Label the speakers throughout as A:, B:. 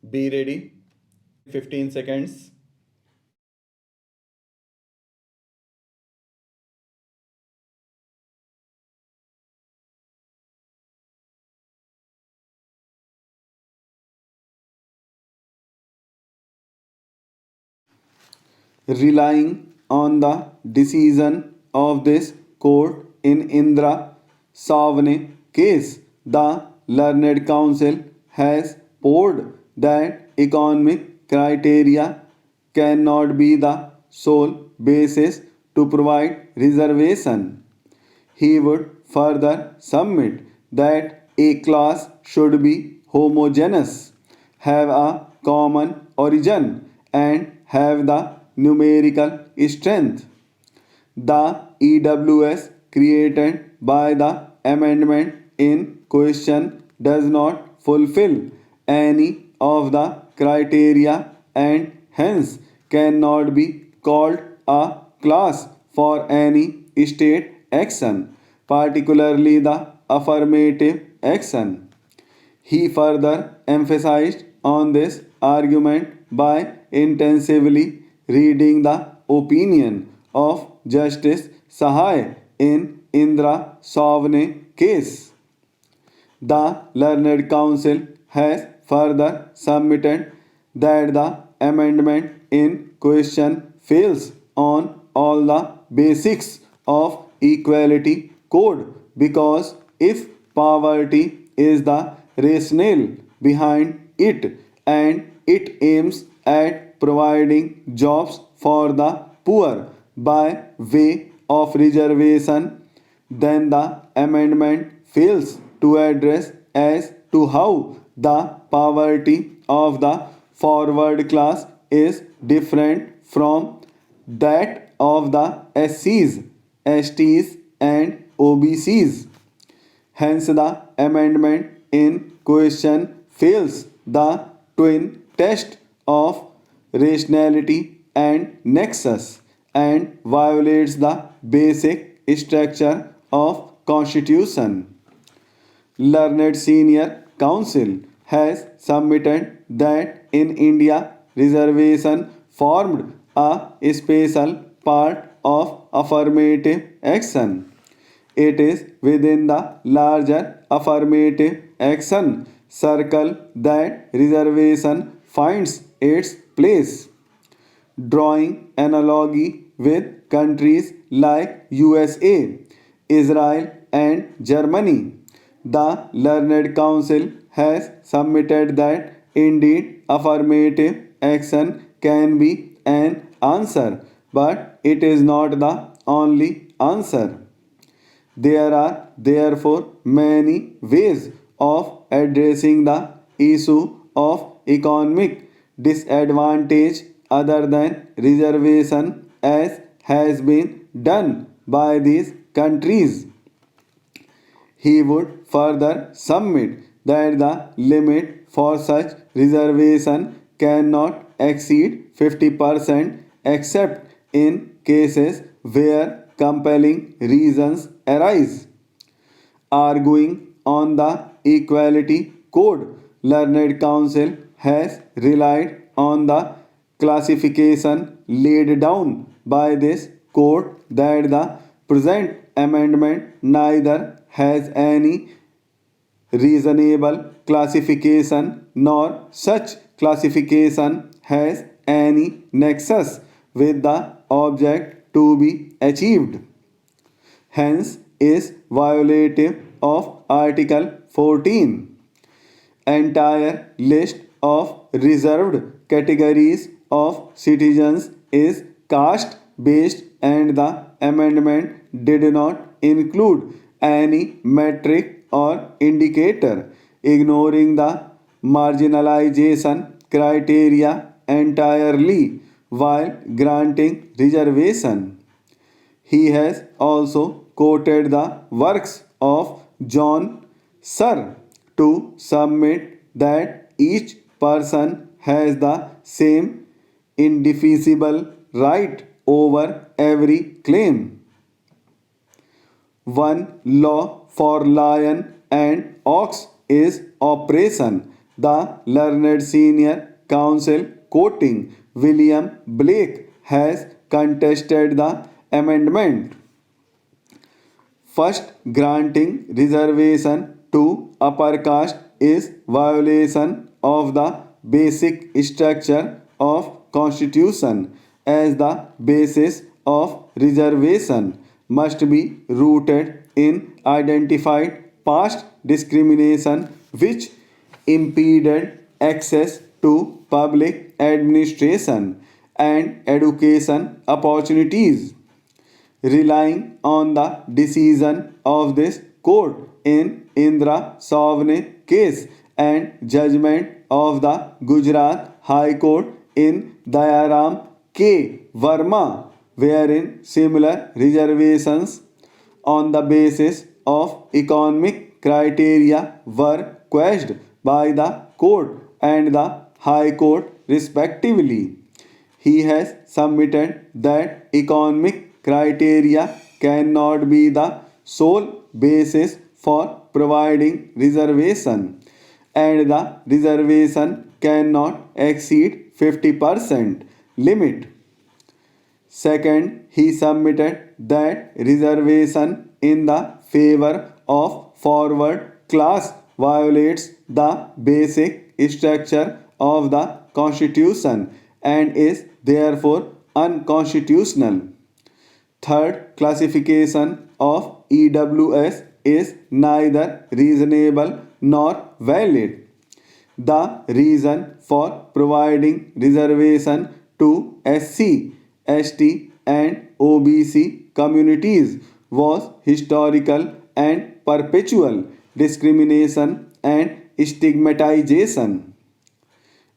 A: Be ready. 15 seconds. Relying on the decision of this court in Indra Savane case, the learned council has poured that economic criteria cannot be the sole basis to provide reservation. He would further submit that a class should be homogeneous, have a common origin, and have the numerical strength. The EWS created by the amendment in question does not fulfill any of the criteria and hence cannot be called a class for any state action, particularly the affirmative action. He further emphasized on this argument by intensively reading the opinion of Justice Sahai in Indra Savane case. The learned council has further submitted that the amendment in question fails on all the basics of equality code because if poverty is the rationale behind it and it aims at providing jobs for the poor by way of reservation, then the amendment fails to address as to how the poverty of the forward class is different from that of the SCs, STs, and OBCs. Hence, the amendment in question fails the twin test of rationality and nexus and violates the basic structure of constitution. Learned Senior Council has submitted that in India reservation formed a special part of affirmative action. It is within the larger affirmative action circle that reservation finds its place. Drawing analogy with countries like USA, Israel, and Germany, the Learned Council has submitted that indeed affirmative action can be an answer, but it is not the only answer. There are therefore many ways of addressing the issue of economic disadvantage other than reservation as has been done by these countries. He would further submit that the limit for such reservation cannot exceed 50% except in cases where compelling reasons arise. Arguing on the Equality Code, Learned Council has relied on the classification laid down by this court that the present amendment neither has any reasonable classification nor such classification has any nexus with the object to be achieved, hence is violative of Article 14. Entire list of reserved categories of citizens is caste based and the amendment did not include any metric or indicator, ignoring the marginalization criteria entirely while granting reservation. He has also quoted the works of John Searle to submit that each person has the same indefeasible right over every claim. One law for lion and ox is oppression, The learned senior counsel, quoting William Blake, has contested the amendment. First, granting reservation to upper caste is violation of the basic structure of constitution, as the basis of reservation must be rooted in identified past discrimination which impeded access to public administration and education opportunities. Relying on the decision of this court in Indra Savne case and judgment of the Gujarat High Court in Dayaram K. Verma, wherein similar reservations on the basis of economic criteria were quashed by the court and the High Court respectively. He has submitted that economic criteria cannot be the sole basis for providing reservation and the reservation cannot exceed 50% limit. Second, he submitted that reservation in the favor of forward class violates the basic structure of the constitution and is therefore unconstitutional. Third, classification of EWS is neither reasonable nor valid. The reason for providing reservation to SC, ST, and OBC communities was historical and perpetual discrimination and stigmatization.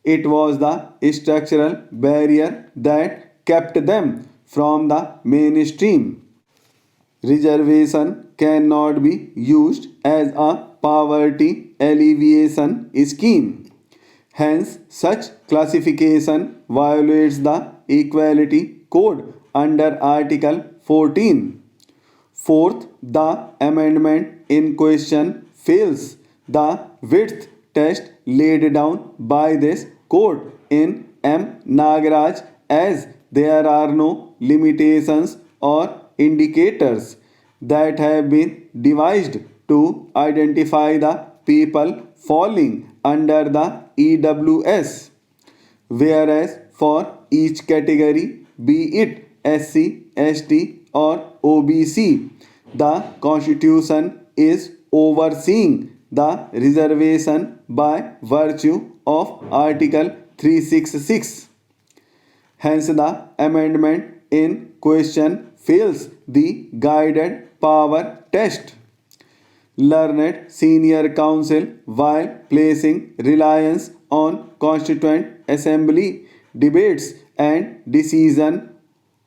A: It was the structural barrier that kept them from the mainstream. Reservation cannot be used as a poverty alleviation scheme. Hence, such classification violates the Equality Code under Article 14. Fourth, the amendment in question fails the width test laid down by this court in M. Nagaraj, as there are no limitations or indicators that have been devised to identify the people falling under the EWS, whereas for each category, be it SC, ST, or OBC, the Constitution is overseeing the reservation by virtue of Article 366. Hence, the amendment in question fails the guided power test. Learned senior counsel, while placing reliance on Constituent Assembly debates and decision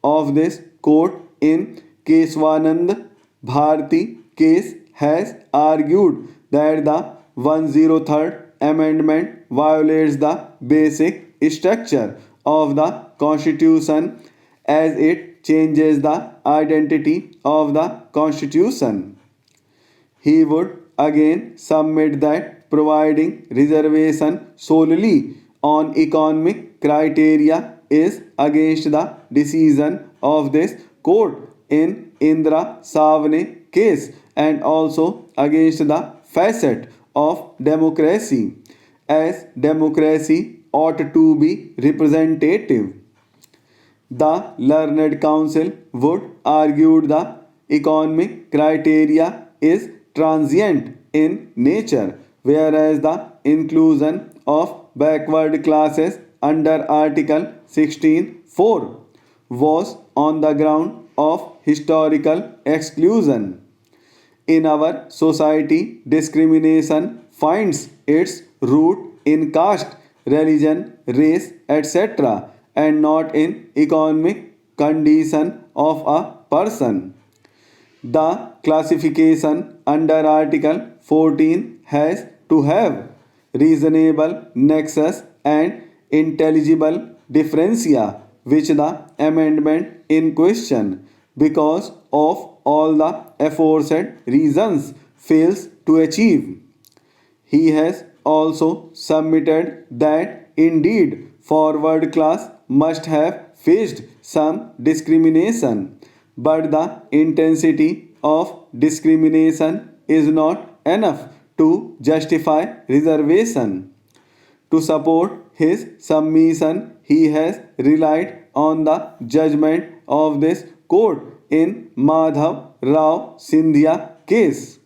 A: of this court in Keswanand Bharti case, has argued that the 103rd Amendment violates the basic structure of the Constitution as it changes the identity of the Constitution. He would again submit that providing reservation solely on economic criteria is against the decision of this court in Indra Savne case and also against the facet of democracy, as democracy ought to be representative. The learned counsel would argue the economic criteria is transient in nature, whereas the inclusion of backward classes under Article 16(4) was on the ground of historical exclusion. In our society, discrimination finds its root in caste, religion, race, etc., and not in economic condition of a person. The classification under Article 14 has to have reasonable nexus and intelligible differentia, which the amendment in question, because of all the aforesaid reasons, fails to achieve. He has also submitted that indeed forward class must have faced some discrimination, but the intensity of discrimination is not enough to justify reservation. To support his submission, he has relied on the judgment of this court in Madhav Rao Sindhia case.